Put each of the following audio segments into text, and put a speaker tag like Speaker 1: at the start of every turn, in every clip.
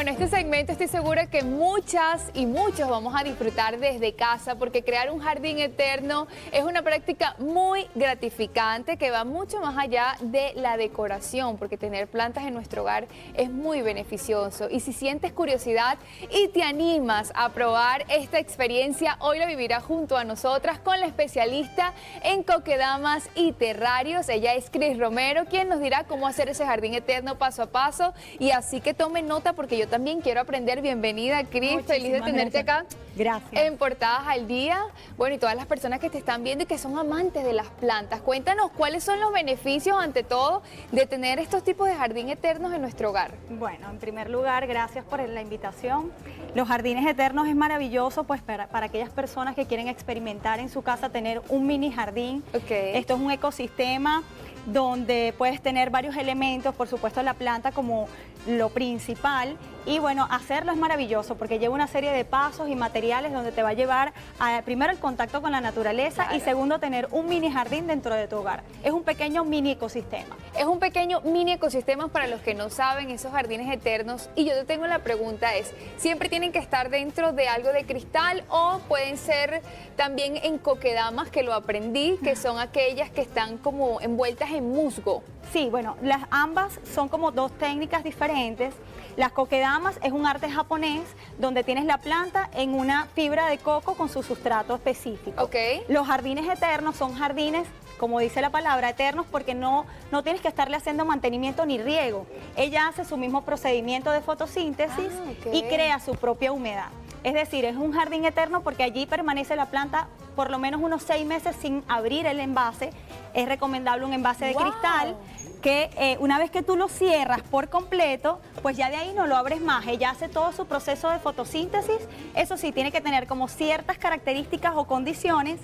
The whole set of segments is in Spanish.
Speaker 1: Bueno, este segmento estoy segura que muchas y muchos vamos a disfrutar desde casa porque crear un jardín eterno es una práctica muy gratificante que va mucho más allá de la decoración, porque tener plantas en nuestro hogar es muy beneficioso. Y si sientes curiosidad y te animas a probar esta experiencia, hoy lo vivirá junto a nosotras con la especialista en coquedamas y terrarios. Ella es Cris Romero, quien nos dirá cómo hacer ese jardín eterno paso a paso. Y así que tomen nota porque yo también quiero aprender. Bienvenida, Cris, feliz de tenerte acá.
Speaker 2: Gracias.
Speaker 1: En Portadas al Día. Bueno, y todas las personas que te están viendo y que son amantes de las plantas, cuéntanos cuáles son los beneficios, ante todo, de tener estos tipos de jardín eternos en nuestro hogar.
Speaker 2: Bueno, en primer lugar, gracias por la invitación. Los jardines eternos es maravilloso pues para aquellas personas que quieren experimentar en su casa, tener un mini jardín. Esto es un ecosistema donde puedes tener varios elementos, por supuesto la planta como lo principal, y bueno, hacerlo es maravilloso porque lleva una serie de pasos y materiales donde te va a llevar a, primero, el contacto con la naturaleza, claro, y segundo, tener un mini jardín dentro de tu hogar. Es un pequeño mini ecosistema.
Speaker 1: Es un pequeño mini ecosistema para los que no saben, esos jardines eternos. Y yo te tengo la pregunta es, ¿siempre tienen que estar dentro de algo de cristal o pueden ser también en coquedamas, que lo aprendí, que son aquellas que están como envueltas en musgo?
Speaker 2: Sí, bueno, ambas son como dos técnicas diferentes. Las coquedamas es un arte japonés donde tienes la planta en una fibra de coco con su sustrato específico. Los jardines eternos son jardines, como dice la palabra, eternos, porque no tienes que estarle haciendo mantenimiento ni riego. Ella hace su mismo procedimiento de fotosíntesis y crea su propia humedad. Es decir, es un jardín eterno porque allí permanece la planta por lo menos unos 6 meses sin abrir el envase. Es recomendable un envase de cristal que una vez que tú lo cierras por completo, pues ya de ahí no lo abres más. Ella hace todo su proceso de fotosíntesis. Eso sí, tiene que tener como ciertas características o condiciones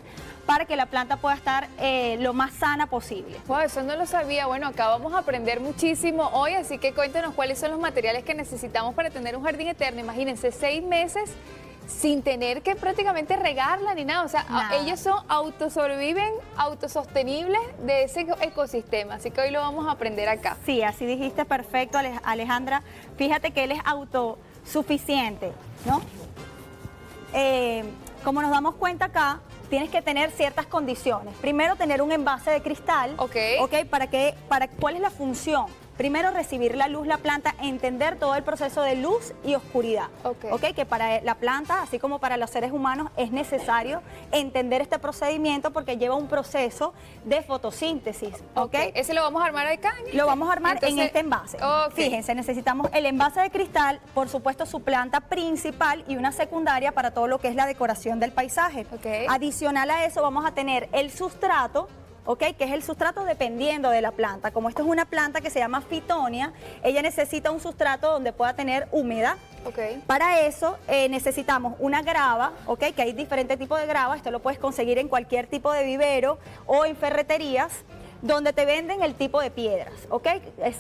Speaker 2: para que la planta pueda estar lo más sana posible.
Speaker 1: Wow, eso no lo sabía. Bueno, acá vamos a aprender muchísimo hoy, así que cuéntenos cuáles son los materiales que necesitamos para tener un jardín eterno. Imagínense, 6 meses sin tener que prácticamente regarla ni nada. O sea, ellos sobreviven autosostenibles de ese ecosistema. Así que hoy lo vamos a aprender acá.
Speaker 2: Sí, así dijiste perfecto, Alejandra. Fíjate que él es autosuficiente, ¿no? Como nos damos cuenta acá, tienes que tener ciertas condiciones. Primero, tener un envase de cristal. ¿Cuál es la función? Primero, recibir la luz, la planta, entender todo el proceso de luz y oscuridad. Que para la planta, así como para los seres humanos, es necesario entender este procedimiento porque lleva un proceso de fotosíntesis.
Speaker 1: ¿Ese lo vamos a armar acá?
Speaker 2: Lo vamos a armar en este envase. Fíjense, necesitamos el envase de cristal, por supuesto su planta principal y una secundaria para todo lo que es la decoración del paisaje. Adicional a eso vamos a tener el sustrato, que es el sustrato dependiendo de la planta. Como esto es una planta que se llama Fitonia, ella necesita un sustrato donde pueda tener humedad. Para eso necesitamos una grava, que hay diferentes tipos de grava. Esto lo puedes conseguir en cualquier tipo de vivero o en ferreterías, donde te venden el tipo de piedras,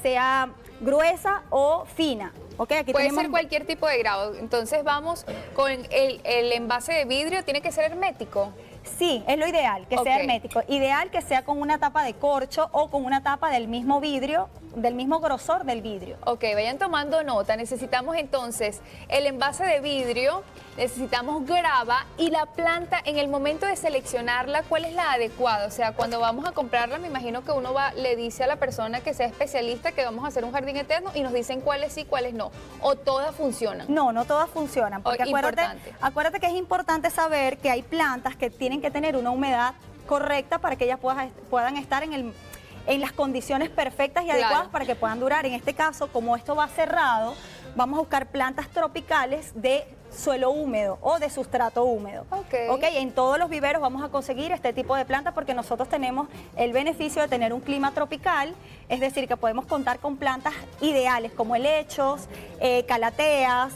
Speaker 2: sea gruesa o fina. Aquí
Speaker 1: puede ser cualquier tipo de grava. Entonces vamos con el envase de vidrio, ¿tiene que ser hermético?
Speaker 2: Sí, es lo ideal, que sea hermético. Ideal que sea con una tapa de corcho o con una tapa del mismo vidrio, del mismo grosor del vidrio.
Speaker 1: Vayan tomando nota. Necesitamos entonces el envase de vidrio, necesitamos grava y la planta. En el momento de seleccionarla, ¿cuál es la adecuada? O sea, cuando vamos a comprarla, me imagino que uno le dice a la persona que sea especialista que vamos a hacer un jardín eterno y nos dicen cuáles sí, cuáles no. ¿O todas funcionan?
Speaker 2: No todas funcionan. Porque acuérdate que es importante saber que hay plantas que tienen que tener una humedad correcta para que ellas puedan estar en las condiciones perfectas y adecuadas para que puedan durar. En este caso, como esto va cerrado, vamos a buscar plantas tropicales de suelo húmedo o de sustrato húmedo. En todos los viveros vamos a conseguir este tipo de plantas porque nosotros tenemos el beneficio de tener un clima tropical, es decir, que podemos contar con plantas ideales como helechos, calateas,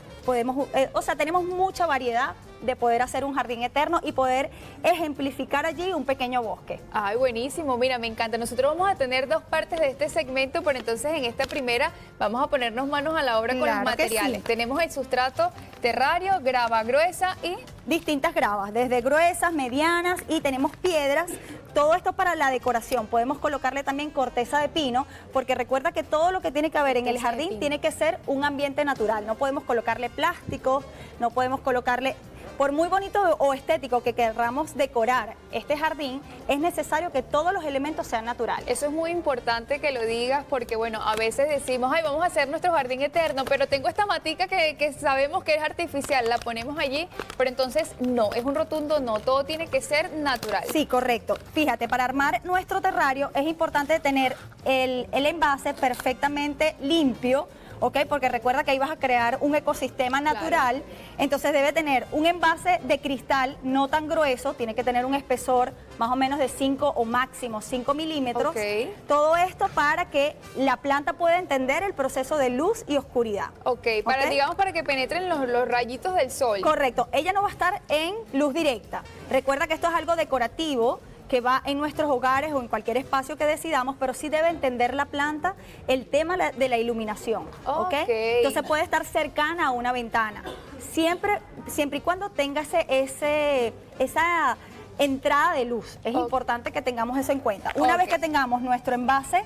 Speaker 2: tenemos mucha variedad de poder hacer un jardín eterno y poder ejemplificar allí un pequeño bosque.
Speaker 1: Ay, buenísimo, mira, me encanta. Nosotros vamos a tener 2 partes de este segmento, pero entonces en esta primera vamos a ponernos manos a la obra con los materiales. Tenemos el sustrato terrario, grava gruesa y
Speaker 2: distintas gravas, desde gruesas, medianas y tenemos piedras. Todo esto para la decoración. Podemos colocarle también corteza de pino, porque recuerda que todo lo que tiene que haber en el jardín tiene que ser un ambiente natural. No podemos colocarle plástico, no podemos colocarle... Por muy bonito o estético que queramos decorar este jardín, es necesario que todos los elementos sean naturales.
Speaker 1: Eso es muy importante que lo digas porque, bueno, a veces decimos, ay, vamos a hacer nuestro jardín eterno, pero tengo esta matica que sabemos que es artificial, la ponemos allí, pero entonces no, es un rotundo no, todo tiene que ser natural.
Speaker 2: Sí, correcto. Fíjate, para armar nuestro terrario es importante tener el envase perfectamente limpio, ¿ok? Porque recuerda que ahí vas a crear un ecosistema natural, claro. Entonces debe tener un envase de cristal no tan grueso, tiene que tener un espesor más o menos de 5 o máximo 5 milímetros.
Speaker 1: Okay.
Speaker 2: Todo esto para que la planta pueda entender el proceso de luz y oscuridad.
Speaker 1: Ok, digamos para que penetren los rayitos del sol.
Speaker 2: Correcto, ella no va a estar en luz directa. Recuerda que esto es algo decorativo, que va en nuestros hogares o en cualquier espacio que decidamos, pero sí debe entender la planta el tema de la iluminación, ¿ok? Entonces puede estar cercana a una ventana, siempre y cuando tenga esa entrada de luz. Es importante que tengamos eso en cuenta. Una vez que tengamos nuestro envase,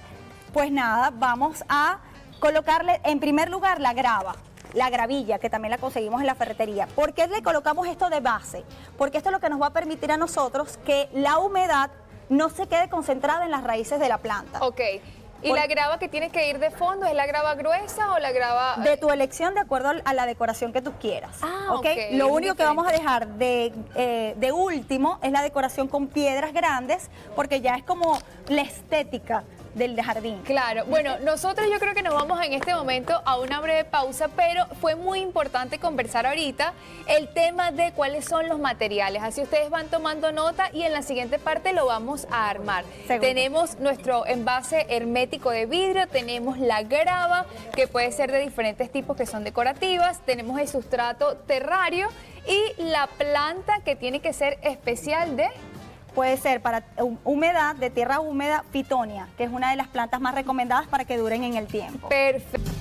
Speaker 2: pues nada, vamos a colocarle en primer lugar la grava. La gravilla, que también la conseguimos en la ferretería. ¿Por qué le colocamos esto de base? Porque esto es lo que nos va a permitir a nosotros que la humedad no se quede concentrada en las raíces de la planta.
Speaker 1: Ok. ¿Y la grava que tiene que ir de fondo es la grava gruesa o la grava...?
Speaker 2: De tu elección, de acuerdo a la decoración que tú quieras.
Speaker 1: Ok.
Speaker 2: Lo único que vamos a dejar de último es la decoración con piedras grandes, porque ya es como la estética del jardín.
Speaker 1: Claro, bueno, nosotros yo creo que nos vamos en este momento a una breve pausa, pero fue muy importante conversar ahorita el tema de cuáles son los materiales, así ustedes van tomando nota y en la siguiente parte lo vamos a armar. Seguro. Tenemos nuestro envase hermético de vidrio, tenemos la grava, que puede ser de diferentes tipos que son decorativas, tenemos el sustrato terrario y la planta que tiene que ser especial de...
Speaker 2: Puede ser para humedad, de tierra húmeda, Fitonia, que es una de las plantas más recomendadas para que duren en el tiempo.
Speaker 1: Perfecto.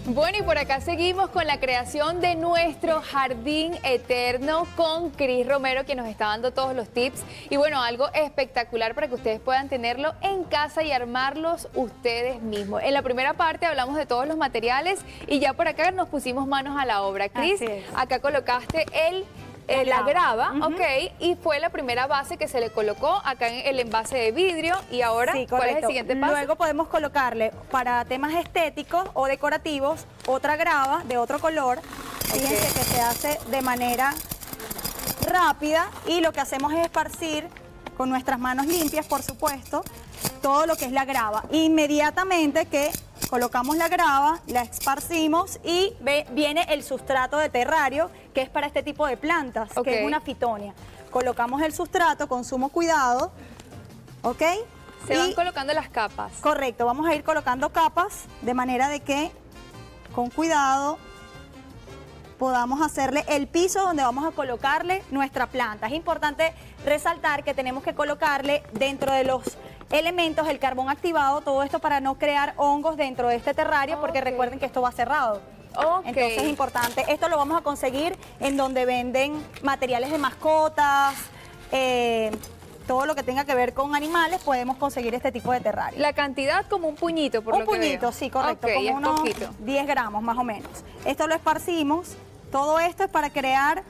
Speaker 1: Bueno, y por acá seguimos con la creación de nuestro jardín eterno con Cris Romero, que nos está dando todos los tips. Y bueno, algo espectacular para que ustedes puedan tenerlo en casa y armarlos ustedes mismos. En la primera parte hablamos de todos los materiales y ya por acá nos pusimos manos a la obra. Cris, acá colocaste la grava, y fue la primera base que se le colocó acá en el envase de vidrio. Y ahora, ¿cuál es el siguiente paso?
Speaker 2: Luego podemos colocarle, para temas estéticos o decorativos, otra grava de otro color. Fíjense que se hace de manera rápida y lo que hacemos es esparcir con nuestras manos limpias, por supuesto, todo lo que es la grava. Inmediatamente que colocamos la grava, la esparcimos y viene el sustrato de terrario, que es para este tipo de plantas, que es una Fitonia. Colocamos el sustrato con sumo cuidado, ¿ok?
Speaker 1: Se van colocando las capas.
Speaker 2: Correcto, vamos a ir colocando capas de manera de que, con cuidado, podamos hacerle el piso donde vamos a colocarle nuestra planta. Es importante resaltar que tenemos que colocarle dentro de los elementos el carbón activado, todo esto para no crear hongos dentro de este terrario, porque recuerden que esto va cerrado. Entonces es importante. Esto lo vamos a conseguir en donde venden materiales de mascotas, todo lo que tenga que ver con animales, podemos conseguir este tipo de terrario.
Speaker 1: La cantidad como un puñito, por lo que veo.
Speaker 2: Un puñito, sí, correcto, como unos poquito. 10 gramos más o menos. Esto lo esparcimos. Todo esto es para crear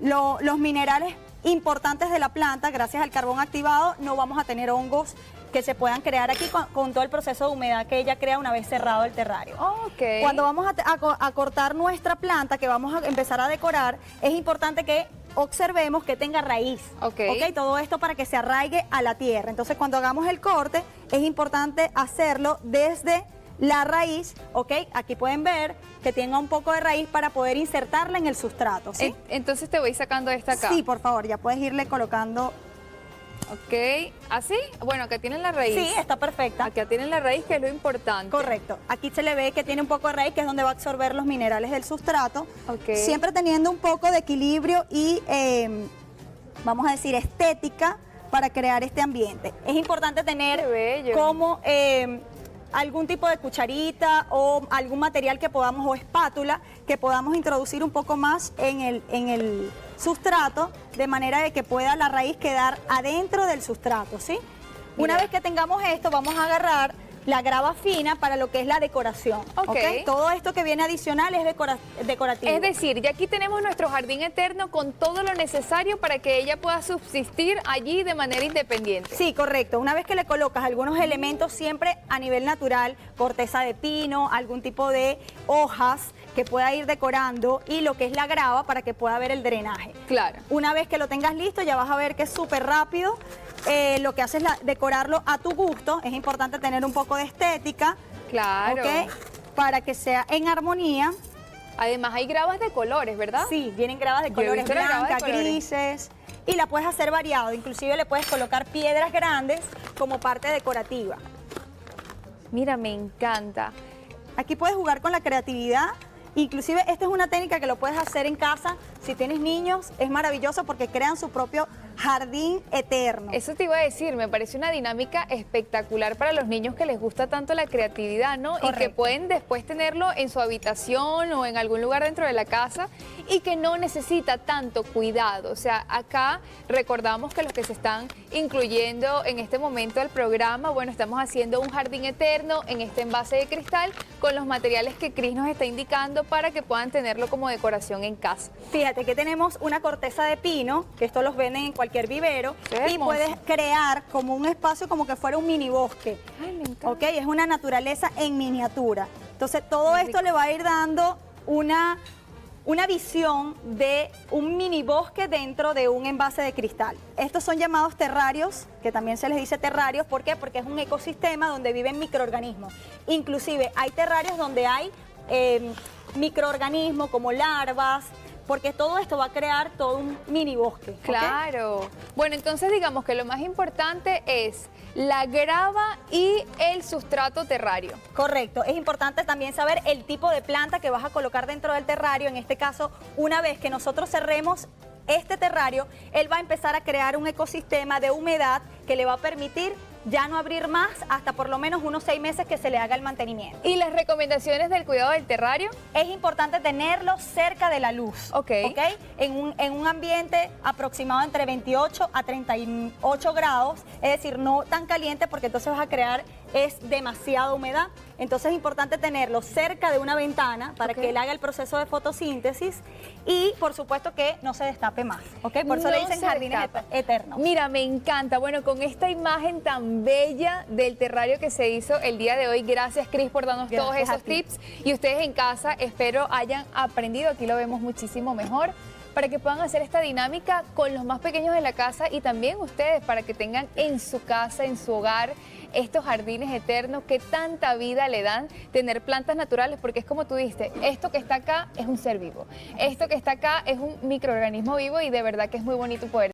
Speaker 2: los minerales importantes de la planta. Gracias al carbón activado no vamos a tener hongos que se puedan crear aquí con todo el proceso de humedad que ella crea una vez cerrado el terrario. Cuando vamos a cortar nuestra planta, que vamos a empezar a decorar, es importante que observemos que tenga raíz. Todo esto para que se arraigue a la tierra. Entonces, cuando hagamos el corte, es importante hacerlo desde la raíz, aquí pueden ver que tenga un poco de raíz para poder insertarla en el sustrato, ¿sí?
Speaker 1: Entonces te voy sacando esta acá.
Speaker 2: Sí, por favor, ya puedes irle colocando.
Speaker 1: ¿Así? Bueno, acá tienen la raíz.
Speaker 2: Sí, está perfecta.
Speaker 1: Acá tienen la raíz, que es lo importante.
Speaker 2: Correcto. Aquí se le ve que tiene un poco de raíz, que es donde va a absorber los minerales del sustrato. Siempre teniendo un poco de equilibrio y, vamos a decir, estética para crear este ambiente. Es importante tener como algún tipo de cucharita o algún material que podamos, o espátula, que podamos introducir un poco más en el sustrato, de manera de que pueda la raíz quedar adentro del sustrato, ¿sí? Una vez que tengamos esto, vamos a agarrar la grava fina para lo que es la decoración. ¿Okay? Todo esto que viene adicional es decorativo.
Speaker 1: Es decir, ya aquí tenemos nuestro jardín eterno con todo lo necesario para que ella pueda subsistir allí de manera independiente.
Speaker 2: Sí, correcto. Una vez que le colocas algunos elementos siempre a nivel natural, corteza de pino, algún tipo de hojas que pueda ir decorando y lo que es la grava para que pueda ver el drenaje.
Speaker 1: Claro.
Speaker 2: Una vez que lo tengas listo, ya vas a ver que es súper rápido. Lo que haces es decorarlo a tu gusto. Es importante tener un poco de estética.
Speaker 1: Claro.
Speaker 2: ¿Okay? Para que sea en armonía.
Speaker 1: Además hay gravas de colores, ¿verdad?
Speaker 2: Sí, vienen gravas de colores blancas, grises. Y la puedes hacer variado. Inclusive le puedes colocar piedras grandes como parte decorativa.
Speaker 1: Mira, me encanta.
Speaker 2: Aquí puedes jugar con la creatividad. Inclusive esta es una técnica que lo puedes hacer en casa. Si tienes niños, es maravilloso porque crean su propio jardín eterno.
Speaker 1: Eso te iba a decir, me parece una dinámica espectacular para los niños que les gusta tanto la creatividad, ¿no? Correcto. Y que pueden después tenerlo en su habitación o en algún lugar dentro de la casa y que no necesita tanto cuidado. O sea, acá recordamos que los que se están incluyendo en este momento al programa, bueno, estamos haciendo un jardín eterno en este envase de cristal con los materiales que Cris nos está indicando para que puedan tenerlo como decoración en casa.
Speaker 2: Fíjate que tenemos una corteza de pino, que esto los venden en cualquier vivero, y puedes crear como un espacio como que fuera un mini bosque.
Speaker 1: Ay, me encanta.
Speaker 2: ¿Ok? Es una naturaleza en miniatura. Entonces todo esto le va a ir dando una visión de un mini bosque dentro de un envase de cristal. Estos son llamados terrarios, que también se les dice terrarios. ¿Por qué? Porque es un ecosistema donde viven microorganismos. Inclusive hay terrarios donde hay microorganismos como larvas, porque todo esto va a crear todo un mini bosque.
Speaker 1: Claro.
Speaker 2: ¿Okay?
Speaker 1: Bueno, entonces digamos que lo más importante es la grava y el sustrato terrario.
Speaker 2: Correcto. Es importante también saber el tipo de planta que vas a colocar dentro del terrario. En este caso, una vez que nosotros cerremos este terrario, él va a empezar a crear un ecosistema de humedad que le va a permitir ya no abrir más hasta por lo menos unos 6 meses que se le haga el mantenimiento.
Speaker 1: ¿Y las recomendaciones del cuidado del terrario?
Speaker 2: Es importante tenerlo cerca de la luz.
Speaker 1: Ok.
Speaker 2: En un ambiente aproximado entre 28 a 38 grados, es decir, no tan caliente porque entonces vas a crear demasiada humedad. Entonces es importante tenerlo cerca de una ventana para que él haga el proceso de fotosíntesis y por supuesto que no se destape más. Por eso le dicen jardines eternos.
Speaker 1: Mira, me encanta. Bueno, con esta imagen tan bella del terrario que se hizo el día de hoy, gracias Cris por darnos todos esos tips. Y ustedes en casa espero hayan aprendido, aquí lo vemos muchísimo mejor, para que puedan hacer esta dinámica con los más pequeños de la casa y también ustedes para que tengan en su casa, en su hogar, estos jardines eternos que tanta vida le dan tener plantas naturales, porque es como tú dijiste, esto que está acá es un ser vivo, esto que está acá es un microorganismo vivo y de verdad que es muy bonito poder